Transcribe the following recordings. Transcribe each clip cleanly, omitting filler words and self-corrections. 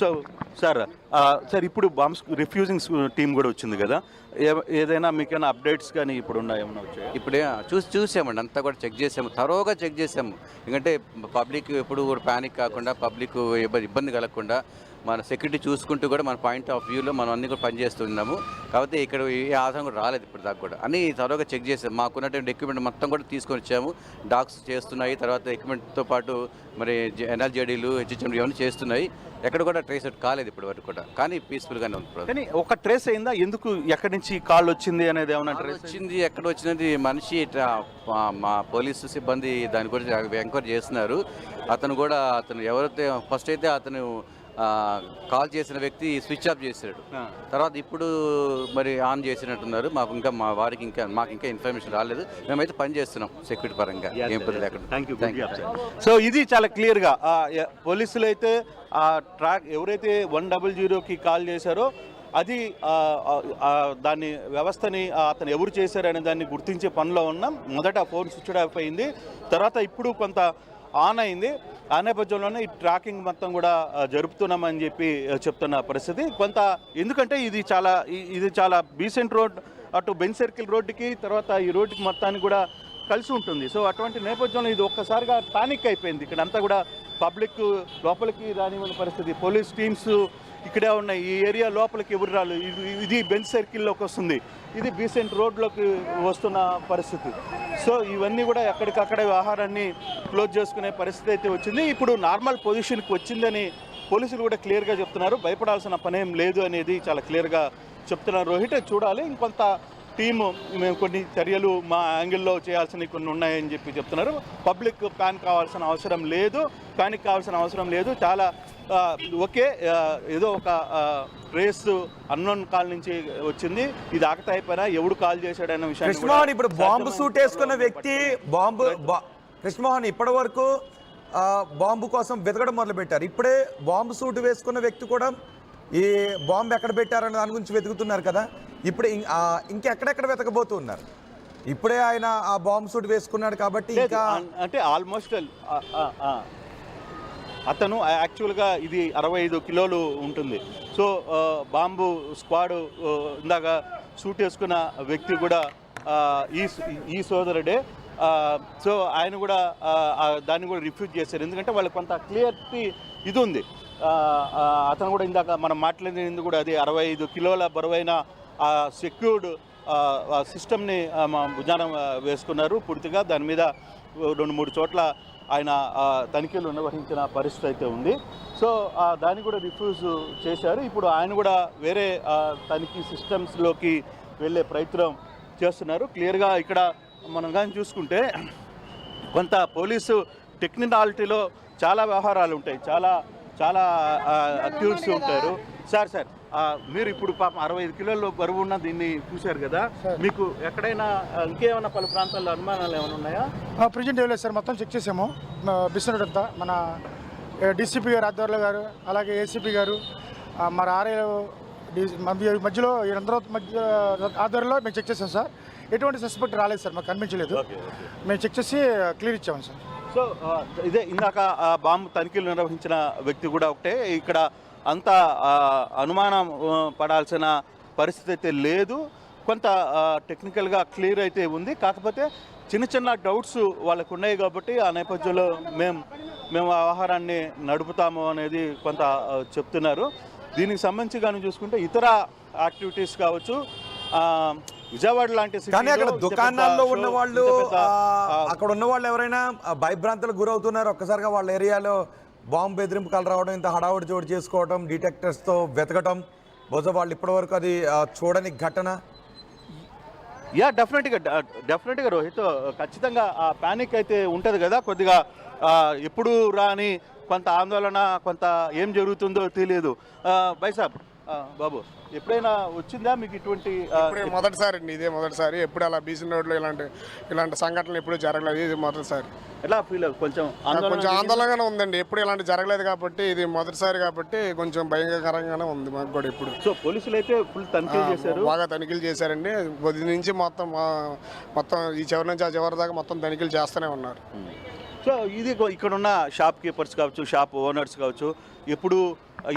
So sir ఇప్పుడు bombs refusing team కూడా వచ్చింది కదా, ఏదైనా మీకైనా అప్డేట్స్ కానీ ఇప్పుడు ఏమైనా వచ్చాయి? ఇప్పుడే చూసామండి, అంతా కూడా చెక్ చేసాము, తరోగా చెక్ చేసాము. ఎందుకంటే పబ్లిక్ ఎప్పుడు కూడా ప్యానిక్ కాకుండా, పబ్లిక్ ఇబ్బంది కలగకుండా మన సెక్యూరిటీ చూసుకుంటూ కూడా మన పాయింట్ ఆఫ్ వ్యూలో మనం అన్ని కూడా పనిచేస్తున్నాము. కాబట్టి ఇక్కడ ఏ ఆధారం కూడా రాలేదు ఇప్పుడు దాకా కూడా. అన్ని తరోగా చెక్ చేసాము. మాకున్నటువంటి ఎక్విప్మెంట్ మొత్తం కూడా తీసుకొని వచ్చాము. డాగ్స్ చేస్తున్నాయి, తర్వాత ఎక్విప్మెంట్తో పాటు మరి ఎన్ఎల్జేడీలు హెచ్హెచ్ఎంలు ఇవన్నీ చేస్తున్నాయి. ఎక్కడ కూడా ట్రేస్ అవుట్ కాలేదు ఇప్పటి వరకు కూడా, కానీ పీస్ఫుల్గానే ఉంది. కానీ ఒక ట్రేస్ అయిందా? ఎందుకు ఎక్కడి నుంచి కాల్ వచ్చింది అనేది ఏమన్నా ట్రేస్ వచ్చింది? ఎక్కడ వచ్చినది మనిషి మా పోలీసు సిబ్బంది దాని గురించి ఎంక్వైరీ చేస్తున్నారు. అతను ఎవరైతే ఫస్ట్ అయితే అతను కాల్ చేసిన వ్యక్తి స్విచ్ ఆఫ్ చేశాడు. తర్వాత ఇప్పుడు మరి ఆన్ చేసినట్టున్నారు. మాకు ఇంకా ఇన్ఫర్మేషన్ రాలేదు. మేమైతే పని చేస్తున్నాం సెక్యూరిటీ పరంగా. సో ఇది చాలా క్లియర్గా పోలీసులు అయితే ఆ ట్రాక్ ఎవరైతే 100కి కాల్ చేశారో అది దాన్ని వ్యవస్థని అతను ఎవరు చేశారనే దాన్ని గుర్తించే పనిలో ఉన్నాం. మొదట ఫోన్ స్విచ్ ఆఫ్ అయింది, తర్వాత ఇప్పుడు కొంత ఆన్ అయింది. ఆ నేపథ్యంలోనే ఈ ట్రాకింగ్ మొత్తం కూడా జరుపుతున్నామని చెప్పి చెప్తున్న పరిస్థితి కొంత. ఎందుకంటే ఇది చాలా బీసెంట్ రోడ్, అటు బెంచ్ సర్కిల్ రోడ్డుకి తర్వాత ఈ రోడ్డుకి మొత్తానికి కూడా కలిసి ఉంటుంది. సో అటువంటి నేపథ్యంలో ఇది ఒక్కసారిగా పానిక్ అయిపోయింది. ఇక్కడ అంతా కూడా పబ్లిక్ లోపలికి రానివ్వని పరిస్థితి. పోలీస్ టీమ్స్ ఇక్కడే ఉన్నాయి. ఈ ఏరియా లోపలికి ఎవరు రాలు. ఇది బెంచ్ సర్కిల్లోకి వస్తుంది, ఇది బీసెంట్ రోడ్లోకి వస్తున్న పరిస్థితి. సో ఇవన్నీ కూడా ఎక్కడికక్కడే ఆహారాన్ని క్లోజ్ చేసుకునే పరిస్థితి అయితే వచ్చింది. ఇప్పుడు నార్మల్ పొజిషన్కి వచ్చిందని పోలీసులు కూడా క్లియర్గా చెప్తున్నారు. భయపడాల్సిన పనేం లేదు అనేది చాలా క్లియర్గా చెప్తున్నారు. రోహిత్, చూడాలి ఇంకొంత టీము మేము కొన్ని చర్యలు మా యాంగిల్లో చేయాల్సినవి కొన్ని ఉన్నాయని చెప్పి చెప్తున్నారు. పబ్లిక్ ప్యానిక్ కావాల్సిన అవసరం లేదు, ప్యానిక్ కావాల్సిన అవసరం లేదు. చాలా ఓకే, ఏదో ఒక రేస్ అన్నోన్ కాల్ నుంచి వచ్చింది, ఇది ఆకతాయిపోయినా ఎవడు కాల్ చేశాడన్న విషయం. కృష్ణమోహన్ ఇప్పుడు బాంబు సూట్ వేసుకున్న వ్యక్తి కృష్ణమోహన్ ఇప్పటి వరకు బాంబు కోసం వెతకడం మొదలుపెట్టారు. ఇప్పుడే బాంబు సూట్ వేసుకున్న వ్యక్తి కూడా ఈ బాంబు ఎక్కడ పెట్టారన్న దాని గురించి వెతుకుతున్నారు కదా. ఇప్పుడు ఇంకెక్కడెక్కడ వెతకబోతున్నారు? ఇప్పుడే ఆయన ఆ బాంబు సూట్ వేసుకున్నాడు కాబట్టి ఇంకా అంటే ఆల్మోస్ట్ అతను యాక్చువల్గా ఇది 65 కిలోలు ఉంటుంది. సో బాంబు స్క్వాడ్ ఇందాక సూట్ వేసుకున్న వ్యక్తి కూడా ఈ సోదరుడే. సో ఆయన కూడా దాన్ని కూడా రిఫ్యూజ్ చేశారు. ఎందుకంటే వాళ్ళకి కొంత క్లియర్టీ ఇది ఉంది. అతను కూడా ఇందాక మనం మాట్లాడినది కూడా అది 65 కిలోల బరువైన సెక్యూర్డ్ సిస్టమ్ని భుజాన వేసుకున్నారు పూర్తిగా. దాని మీద 2-3 చోట్ల ఆయన తనిఖీలు నిర్వహించిన పరిస్థితి అయితే ఉంది. సో దాన్ని కూడా రిఫ్యూజ్ చేశారు. ఇప్పుడు ఆయన కూడా వేరే తనిఖీ సిస్టమ్స్లోకి వెళ్ళే ప్రయత్నం చేస్తున్నారు. క్లియర్గా ఇక్కడ మనం కానీ చూసుకుంటే కొంత పోలీసు టెక్నికాలిటీలో చాలా వ్యవహారాలు ఉంటాయి, చాలా అక్యూర్స్ ఉంటారు. సార్ మీరు ఇప్పుడు పాపం 65 కిలోల బరువు ఉన్న దీన్ని చూశారు కదా, మీకు ఎక్కడైనా ఇంకేమైనా పలు ప్రాంతాల్లో అనుమానాలు ఏమైనా ఉన్నాయా? ప్రెజెంట్ ఏం లేదు సార్, మొత్తం చెక్ చేసాము. బిస్నెట్ అంతా మన డీసీపీ గారు ఆధ్వర్యంలో గారు, అలాగే ఏసీపీ గారు, మన ఆర్ఐ మధ్యలో వీరందరూ ఆధ్వర్యంలో మేము చెక్ చేసాం సార్. ఎటువంటి సస్పెక్ట్ రాలేదు సార్, మాకు కనిపించలేదు. మేము చెక్ చేసి క్లియర్ ఇచ్చాము సార్. సో ఇదే ఇందాక బాంబు తనిఖీలు నిర్వహించిన వ్యక్తి కూడా ఒకటే. ఇక్కడ అంత అనుమానం పడాల్సిన పరిస్థితి అయితే లేదు. కొంత టెక్నికల్గా క్లియర్ అయితే ఉంది. కాకపోతే చిన్న డౌట్స్ వాళ్ళకు ఉన్నాయి కాబట్టి ఆ నేపథ్యంలో మేము ఆహారాన్ని నడుపుతాము అనేది కొంత చెప్తున్నారు. దీనికి సంబంధించి కానీ చూసుకుంటే ఇతర యాక్టివిటీస్ కావచ్చు, విజయవాడ లాంటి కానీ అక్కడ దుకాణాల్లో ఉన్న వాళ్ళు, అక్కడ ఉన్న వాళ్ళు ఎవరైనా భయభ్రాంతులకు గురవుతున్నారు. ఒక్కసారిగా వాళ్ళ ఏరియాలో బాంబు బెదిరింపు కలు రావడం, ఇంత హడావుడి చోటు చేసుకోవడం, డిటెక్టర్స్తో వెతకటం, బహుశా వాళ్ళు ఇప్పటివరకు అది చూడని ఘటన. డెఫినెట్గా రోహిత్, ఖచ్చితంగా ఆ ప్యానిక్ అయితే ఉంటుంది కదా. కొద్దిగా ఎప్పుడు రాని కొంత ఆందోళన, కొంత ఏం జరుగుతుందో తెలియదు. బైసాబ్ బాబు, ఎప్పుడైనా వచ్చిందా మీకు ఇటువంటి? మొదటిసారి అండి, ఇదే మొదటిసారి. ఎప్పుడు అలా బీసీ రోడ్లో ఇలాంటి సంఘటనలు ఎప్పుడు జరగలేదు, ఇది మొదటిసారి. ఎలా ఫీల్? కొంచెం ఆందోళనగానే ఉందండి. ఎప్పుడు ఇలాంటి జరగలేదు కాబట్టి, ఇది మొదటిసారి కాబట్టి కొంచెం భయంకరంగానే ఉంది మాకు కూడా ఇప్పుడు. సో పోలీసులు అయితే ఫుల్ తనిఖీలు చేశారు, బాగా తనిఖీలు చేశారండి. కొద్ది నుంచి మొత్తం ఈ చివరి నుంచి ఆ చివరి దాకా మొత్తం తనిఖీలు చేస్తూనే ఉన్నారు. సో ఇది ఇక్కడున్న షాప్ కీపర్స్ కావచ్చు, షాప్ ఓనర్స్ కావచ్చు, ఎప్పుడు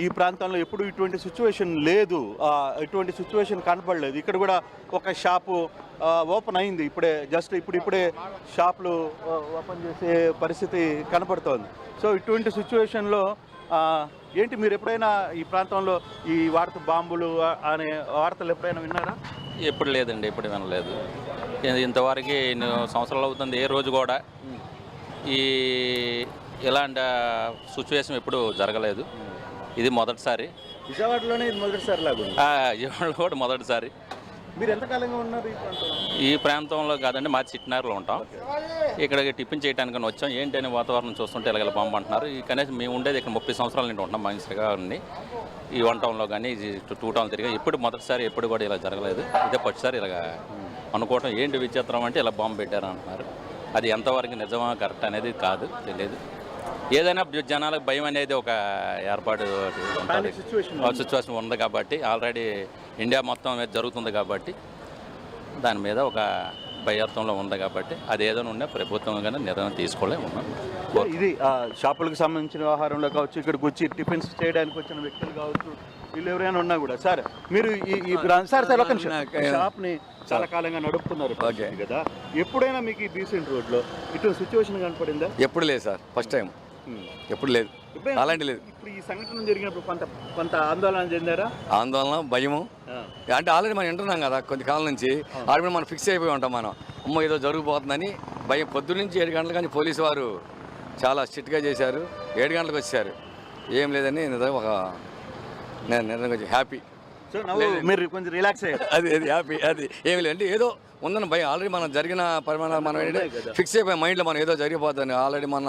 ఈ ప్రాంతంలో ఎప్పుడు ఇటువంటి సిచ్యువేషన్ లేదు, ఇటువంటి సిచ్యువేషన్ కనపడలేదు. ఇక్కడ కూడా ఒక షాపు ఓపెన్ అయింది ఇప్పుడే, జస్ట్ ఇప్పుడే షాపులు ఓపెన్ చేసే పరిస్థితి కనపడుతోంది. సో ఇటువంటి సిచ్యువేషన్లో ఏంటి మీరు ఎప్పుడైనా ఈ ప్రాంతంలో ఈ వార్త బాంబులు అనే వార్తలు ఎప్పుడైనా విన్నారా? ఎప్పుడు లేదండి, ఎప్పుడు వినలేదు. ఇంతవరకు ఎన్ని సంవత్సరాలు అవుతుంది, ఏ రోజు కూడా ఈ ఇలాంటి సిచ్యువేషన్ ఎప్పుడు జరగలేదు. ఇది మొదటిసారి. విజయవాడలోనే ఇది మొదటిసారి లాగా విజయవాడలో కూడా మొదటిసారి. మీరు ఎంతకాలంగా ఉన్నారు ఈ ప్రాంతంలో? ఈ ప్రాంతంలో కాదండి, మాది చిట్టినగర్లో ఉంటాం. ఇక్కడికి టిఫిన్ చేయడానికి వచ్చాం. ఏంటని వాతావరణం చూస్తుంటే ఇలాగ బాంబు అంటున్నారు. ఈ కనీసం మేము ఉండేది ఇక్కడ 30 సంవత్సరాల నుండి ఉంటున్నాం మనిషిగా ఉంది. ఈ 1 టౌన్లో కానీ ఈ 2 టౌన్ తిరిగి ఎప్పుడు మొదటిసారి, ఎప్పుడు కూడా ఇలా జరగలేదు. ఇదే ఫస్ట్సారి ఇలాగ అనుకోవటం. ఏంటి విచిత్రం అంటే ఇలా బాంబు పెట్టారు అంటున్నారు. అది ఎంతవరకు నిజమా కరెక్ట్ అనేది కాదు, తెలియదు. ఏదైనా జనాలకు భయం అనేది ఒక ఏర్పాటు ఉంటుంది, సిచ్యువేషన్ ఉంది కాబట్టి, ఆల్రెడీ ఇండియా మొత్తం మీద జరుగుతుంది కాబట్టి దాని మీద ఒక భయత్వంలో ఉంది కాబట్టి అది ఏదైనా ఉన్నా ప్రభుత్వం కానీ నిర్ణయం తీసుకోలే ఉన్నాం. ఇది షాపులకు సంబంధించిన వ్యవహారంలో కావచ్చు, ఇక్కడికి వచ్చి టిఫిన్స్ చేయడానికి వచ్చిన వ్యక్తులు కావచ్చు, వీళ్ళు ఎవరైనా ఉన్నా కూడా. సార్ మీరు ఈ సార్ ఒక నిమిషం, షాప్ని చాలా కాలంగా నడుపుతున్నారు కదా, ఎప్పుడైనా మీకు ఈ బీసెంట్ రోడ్లో ఇటువంటి సిచ్యువేషన్ కనపడిందా? ఎప్పుడు లేదు సార్, ఫస్ట్ టైం. ఎప్పుడు లేదు, అలాంటి లేదు. ఇప్పుడు ఈ సంఘటన జరిగినప్పుడు కొంత ఆందోళన చెందారా? ఆందోళన, భయము. అంటే ఆల్రెడీ మనం వింటున్నాం కదా కొంతకాలం నుంచి, ఆల్రెడీ మనం ఫిక్స్ అయిపోయి ఉంటాం. మనం అమ్మో ఏదో జరిగిపోతుందని భయం. పొద్దున్న నుంచి 7 గంటల కానీ పోలీసు వారు చాలా స్ట్రిక్ట్గా చేశారు. 7 గంటలకు వచ్చారు. ఏం లేదని ఒక నేను కొంచెం హ్యాపీ. సో మీరు కొంచెం రిలాక్స్ అయ్యారు. అది హ్యాపీ. అది ఏమి లేదు అంటే ఏదో ఉందని భయం. ఆల్రెడీ మనం జరిగిన పరిమాణాలు మనం ఏంటంటే ఫిక్స్ అయిపోయి మైండ్లో మనం ఏదో జరిగిపోతుంది. ఆల్రెడీ మన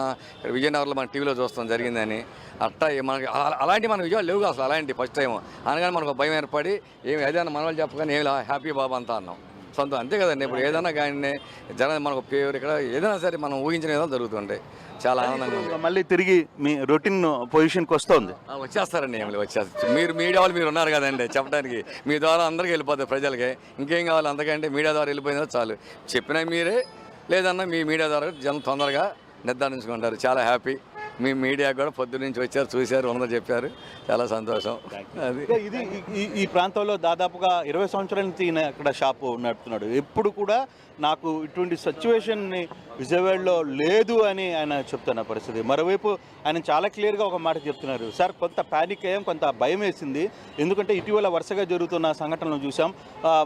విజయనగరంలో మన టీవీలో చూస్తాం జరిగిందని. అట్టా మనకి అలాంటి మన విజయాలు లేవు అసలు. అలాంటి ఫస్ట్ టైం అనగానే మనకు భయం ఏర్పడి ఏమి ఏదైనా మన వాళ్ళు చెప్పగానే ఏమి హ్యాపీ బాబా అంతా అన్నాం. సొంతం అంతే కదండి. ఇప్పుడు ఏదైనా కానీ మనకు పేరు ఇక్కడ ఏదైనా సరే మనం ఊహించిన ఏదో జరుగుతుంటాయి. చాలా ఆనందంగా ఉంది. మళ్ళీ తిరిగి మీ రొటీన్ పొజిషన్కి వస్తుంది. వచ్చేస్తారండి, ఏమి వచ్చేస్తారు. మీరు మీడియా వాళ్ళు మీరు ఉన్నారు కదండి చెప్పడానికి. మీ ద్వారా అందరికీ వెళ్ళిపోతారు ప్రజలకి. ఇంకేం కావాలి అంతకంటే మీడియా ద్వారా వెళ్ళిపోయిందో చాలు. చెప్పినా మీరే లేదన్నా మీ మీడియా ద్వారా జనం తొందరగా నిర్ధారించుకుంటారు. చాలా హ్యాపీ. మీ మీడియా కూడా పొద్దున్న నుంచి వచ్చారు, చూశారు, ఉన్నదో చెప్పారు. చాలా సంతోషం. అది ఇది ఈ ప్రాంతంలో దాదాపుగా 20 సంవత్సరాల నుంచి ఈయన ఇక్కడ షాపు నడుపుతున్నాడు. ఎప్పుడు కూడా నాకు ఇటువంటి సిచ్యువేషన్ని విజయవాడలో లేదు అని ఆయన చెప్తున్న పరిస్థితి. మరోవైపు ఆయన చాలా క్లియర్గా ఒక మాట చెప్తున్నారు. సార్ కొంత ప్యానిక్ అయ్యాం, కొంత భయం వేసింది. ఎందుకంటే ఇటీవల వరుసగా జరుగుతున్న సంఘటనలు చూసాం.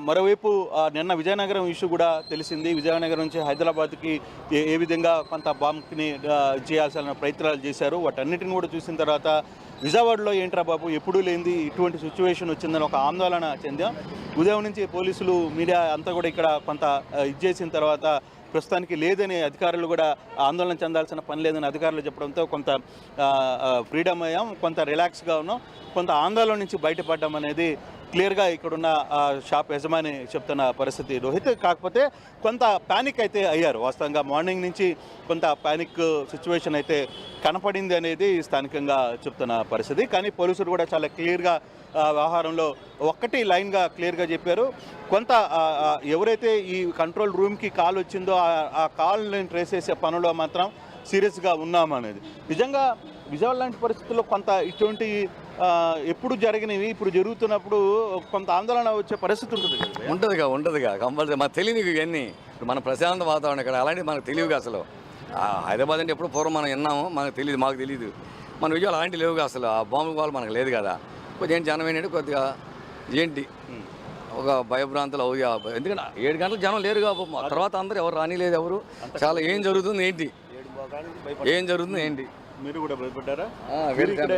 మరోవైపు నిన్న విజయనగరం ఇష్యూ కూడా తెలిసింది. విజయనగరం నుంచి హైదరాబాద్కి ఏ విధంగా కొంత బాంబ్ని చేయాల్సిన ప్రయత్నాలు చేశారు. వాటన్నిటిని కూడా చూసిన తర్వాత విజయవాడలో ఏంట్రా బాబు ఎప్పుడూ లేనిది ఇటువంటి సిచ్యువేషన్ వచ్చిందని ఒక ఆందోళన చెందాం. ఉదయం నుంచి పోలీసులు, మీడియా అంతా కూడా ఇక్కడ కొంత చేసిన తర్వాత ప్రస్తుతానికి లేదని అధికారులు కూడా ఆందోళన చెందాల్సిన పని లేదని అధికారులు చెప్పడంతో కొంత ఫ్రీడమ్ అయ్యాం, కొంత రిలాక్స్గా ఉన్నాం, కొంత ఆందోళన నుంచి బయటపడ్డాం అనేది క్లియర్గా ఇక్కడున్న షాప్ యజమాని చెప్తున్న పరిస్థితి రోహిత్. కాకపోతే కొంత ప్యానిక్ అయితే అయ్యారు. వాస్తవంగా మార్నింగ్ నుంచి కొంత ప్యానిక్ సిచ్యువేషన్ అయితే కనపడింది అనేది స్థానికంగా చెప్తున్న పరిస్థితి. కానీ పోలీసులు కూడా చాలా క్లియర్గా వ్యవహారంలో ఒక్కటి లైన్గా క్లియర్గా చెప్పారు. కొంత ఎవరైతే ఈ కంట్రోల్ రూమ్కి కాల్ వచ్చిందో ఆ కాల్ని ట్రేస్ చేసే పనిలో మాత్రం సీరియస్గా ఉన్నామనేది. నిజంగా విజయవాడ లాంటి పరిస్థితుల్లో కొంత ఇటువంటి ఎప్పుడు జరిగినవి ఇప్పుడు జరుగుతున్నప్పుడు కొంత ఆందోళన వచ్చే పరిస్థితి ఉంటుందిగా కంపల్సరీ. మనకు తెలియదు ఇవన్నీ. ఇప్పుడు మన ప్రశాంత వాతావరణం ఇక్కడ అలాంటివి మనకు తెలియదుగా అసలు. హైదరాబాద్ అంటే ఎప్పుడు పూర్వం మనం విన్నాము, మాకు తెలియదు. మన విజయాలు అలాంటివి లేవుగా అసలు. ఆ బాంబు వాళ్ళు మనకు లేదు కదా. కొద్దిగా జనం ఏంటంటే కొద్దిగా ఏంటి ఒక భయభ్రాంతులు అవుగా. ఎందుకంటే 7 గంటలకు జనం లేరుగా. తర్వాత అందరూ ఎవరు రానిలేదు. ఎవరు చాలా ఏం జరుగుతుంది ఏంటి మీరు కూడా భయపడ్డారా? ఇక్కడ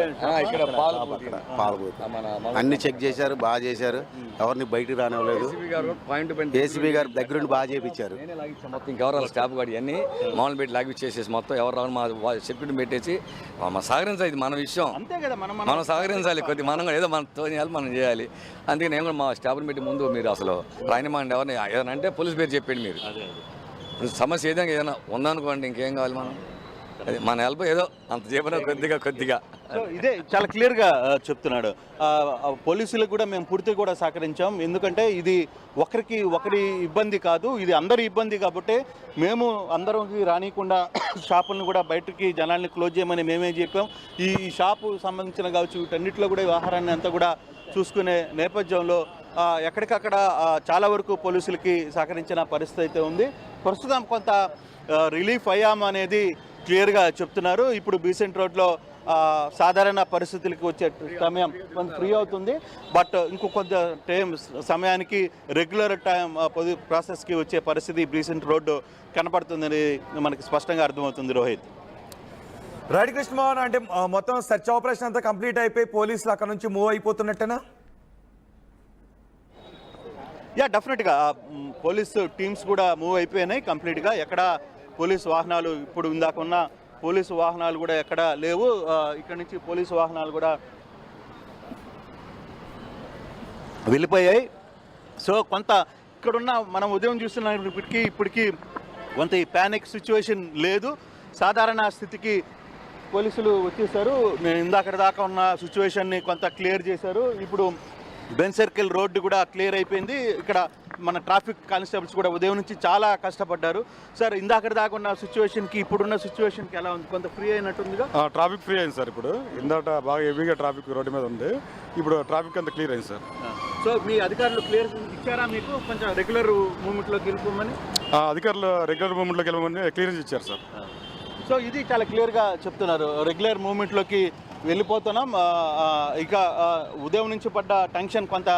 అన్ని చెక్ చేశారు, బాగా చేశారు. ఎవరిని బయటకు రానివ్వలేదు. ఏసీబీ గారు దగ్గరుండి బాగా చేయించారు. మొత్తం ఇంకెవరు స్టాఫ్ గారు అన్ని మామూలు పెట్టి లాగిచ్చేసేసి మొత్తం ఎవరు రావాలి మా సెక్యూరిటీ పెట్టేసి సహకరించాలి. ఇది మన విషయం, మనం సహకరించాలి. కొద్దిగా మనం ఏదో మన తోని మనం చేయాలి. అందుకే నేను కూడా మా స్టాఫ్ని పెట్టి ముందు మీరు అసలు రాయనివ్వండి. ఎవరిని ఏదైనా అంటే పోలీస్ పేరు చెప్పండి. మీరు సమస్య ఏదైనా ఉందనుకోండి, ఇంకేం కావాలి మనం. అది మన హెల్ప్ ఏదో అంత చెప్పినా కొద్దిగా సో ఇదే చాలా క్లియర్గా చెప్తున్నాడు. పోలీసులకు కూడా మేము పూర్తిగా కూడా సహకరించాం, ఎందుకంటే ఇది ఒకరి ఇబ్బంది కాదు, ఇది అందరి ఇబ్బంది కాబట్టి మేము అందరికి రానియకుండా షాపులను కూడా బయటకి జనాల్ని క్లోజ్ చేయమని మేమే చెప్పాం. ఈ షాపు సంబంధించిన కావచ్చు వీటన్నిటిలో కూడా వ్యవహారాన్ని అంతా కూడా చూసుకునే నేపథ్యంలో ఎక్కడికక్కడ చాలా వరకు పోలీసులకి సహకరించిన పరిస్థితి అయితే ఉంది. ప్రస్తుతం కొంత రిలీఫ్ అయ్యామనేది క్లియర్గా చెప్తున్నారు. ఇప్పుడు బీసెంట్ రోడ్లో సాధారణ పరిస్థితులకి వచ్చే సమయం కొంత ఫ్రీ అవుతుంది, బట్ ఇంకో కొంత సమయానికి రెగ్యులర్ ప్రాసెస్కి వచ్చే పరిస్థితి బీసెంట్ రోడ్డు కనపడుతుందని మనకి స్పష్టంగా అర్థమవుతుంది. రోహిత్, రైట్ కృష్ణమోహన్, అంటే మొత్తం సెర్చ్ ఆపరేషన్ అంతా కంప్లీట్ అయిపోయి పోలీసులు అక్కడ నుంచి మూవ్ అయిపోతున్నట్టేనా? యా, డెఫినెట్గా పోలీసు టీమ్స్ కూడా మూవ్ అయిపోయినాయి కంప్లీట్గా. ఎక్కడ పోలీసు వాహనాలు ఇప్పుడు ఇందాక ఉన్న పోలీసు వాహనాలు కూడా ఎక్కడ లేవు. ఇక్కడ నుంచి పోలీసు వాహనాలు కూడా వెళ్ళిపోయాయి. సో కొంత ఇక్కడున్న మనం ఉదయం ఇప్పటికీ కొంత ఈ ప్యానిక్ సిచ్యువేషన్ లేదు, సాధారణ స్థితికి పోలీసులు వచ్చేసారు. నేను ఇందాక దాకా ఉన్న సిచ్యువేషన్ని కొంత క్లియర్ చేశారు. ఇప్పుడు బెన్ సర్కిల్ రోడ్డు కూడా క్లియర్ అయిపోయింది. ఇక్కడ మన ట్రాఫిక్ కానిస్టేబుల్స్ కూడా ఉదయం నుంచి చాలా కష్టపడ్డారు. సార్, ఇందాక దాకా ఉన్న సిచ్యువేషన్కి ఇప్పుడున్న సిచ్యువేషన్కి ఎలా ఉంది? కొంత ఫ్రీ అయినట్టుందిగా? ట్రాఫిక్ ఫ్రీ అయింది సార్. ఇప్పుడు ఇందాక బాగా హెవీగా ట్రాఫిక్ రోడ్డు మీద ఉంది, ఇప్పుడు ట్రాఫిక్ అంతా క్లియర్ అయింది సార్. సో మీ అధికారులు క్లియర్ ఇచ్చారా మీకు కొంచెం రెగ్యులర్ మూవ్మెంట్లోకి వెళ్ళిపోమని? అధికారులు రెగ్యులర్ మూవ్మెంట్లోకి వెళ్ళమని క్లియరెన్స్ ఇచ్చారు సార్. సో ఇది చాలా క్లియర్గా చెప్తున్నారు, రెగ్యులర్ మూవ్మెంట్లోకి వెళ్ళిపోతున్నాం. ఇక ఉదయం నుంచి పడ్డ టెన్షన్ కొంత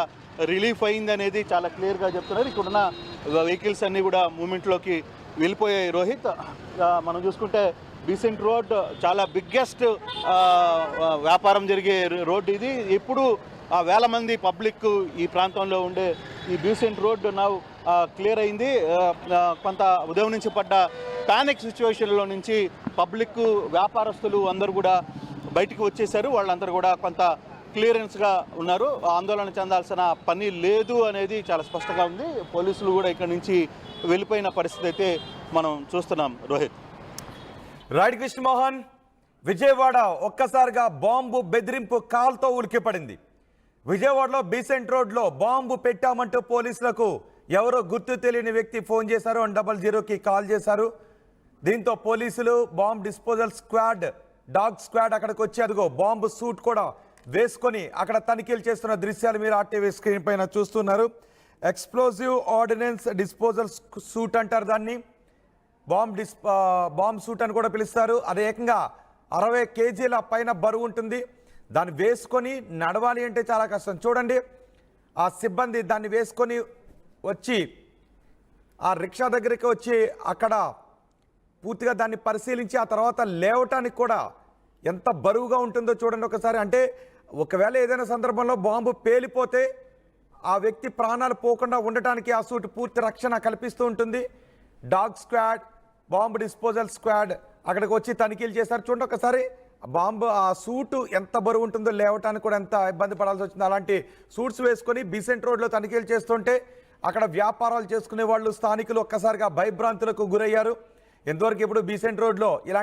రిలీఫ్ అయింది అనేది చాలా క్లియర్గా చెప్తున్నారు. ఇక్కడున్న వెహికల్స్ అన్నీ కూడా మూవ్మెంట్లోకి వెళ్ళిపోయాయి. రోహిత్, మనం చూసుకుంటే బీసెంట్ రోడ్ చాలా బిగ్గెస్ట్ వ్యాపారం జరిగే రోడ్డు ఇది. ఎప్పుడు వేల మంది పబ్లిక్ ఈ ప్రాంతంలో ఉండే ఈ బీసెంట్ రోడ్ నా క్లియర్ అయింది. కొంత ఉదయం నుంచి పడ్డ ప్యానిక్ సిచ్యువేషన్లో నుంచి పబ్లిక్ వ్యాపారస్తులు అందరూ కూడా బయటికి వచ్చేసారు. వాళ్ళందరూ కూడా కొంత క్లియరెన్స్గా ఉన్నారు, ఆందోళన చెందాల్సిన పని లేదు అనేది చాలా స్పష్టంగా ఉంది. పోలీసులు కూడా ఇక్కడ నుంచి వెళ్ళిపోయిన పరిస్థితి అయితే మనం చూస్తున్నాం. రోహిత్, రైట్ కృష్ణమోహన్, విజయవాడ ఒక్కసారిగా బాంబు బెదిరింపు కాల్తో ఉలిక్కిపడింది. విజయవాడలో బీసెంట్ రోడ్లో బాంబు పెట్టామంటూ పోలీసులకు ఎవరో గుర్తు తెలియని వ్యక్తి ఫోన్ చేశారు, 100కి కాల్ చేశారు. దీంతో పోలీసులు bomb disposal squad, dog squad అక్కడికి వచ్చి అదిగో బాంబు సూట్ కూడా వేసుకొని అక్కడ తనిఖీలు చేస్తున్న దృశ్యాలు మీరు ఆర్టీవీ స్క్రీన్ పైన చూస్తున్నారు. ఎక్స్ప్లోజివ్ ఆర్డినెన్స్ డిస్పోజల్ సూట్ అంటారు దాన్ని, బాంబ్ సూట్ అని కూడా పిలుస్తారు. అది ఏకంగా 60 కేజీల పైన బరువు ఉంటుంది. దాన్ని వేసుకొని నడవాలి అంటే చాలా కష్టం. చూడండి, ఆ సిబ్బంది దాన్ని వేసుకొని వచ్చి ఆ రిక్షా దగ్గరికి వచ్చి అక్కడ పూర్తిగా దాన్ని పరిశీలించి ఆ తర్వాత లేవటానికి కూడా ఎంత బరువుగా ఉంటుందో చూడండి ఒకసారి. అంటే ఒకవేళ ఏదైనా సందర్భంలో బాంబు పేలిపోతే ఆ వ్యక్తి ప్రాణాలు పోకుండా ఉండటానికి ఆ సూట్ పూర్తి రక్షణ కల్పిస్తూ ఉంటుంది. Dog squad, bomb disposal squad అక్కడికి వచ్చి తనిఖీలు చేశారు. చూడండి ఒకసారి, బాంబు ఆ సూటు ఎంత బరువు ఉంటుందో, లేవటానికి కూడా ఎంత ఇబ్బంది పడాల్సి వచ్చిందో. అలాంటి సూట్స్ వేసుకొని బీసెంట్ రోడ్లో తనిఖీలు చేస్తుంటే అక్కడ వ్యాపారాలు చేసుకునే వాళ్ళు, స్థానికులు ఒక్కసారిగా భయభ్రాంతులకు గురయ్యారు. ఎంతవరకు ఇప్పుడు బీసెంట్ రోడ్లో ఇలాంటి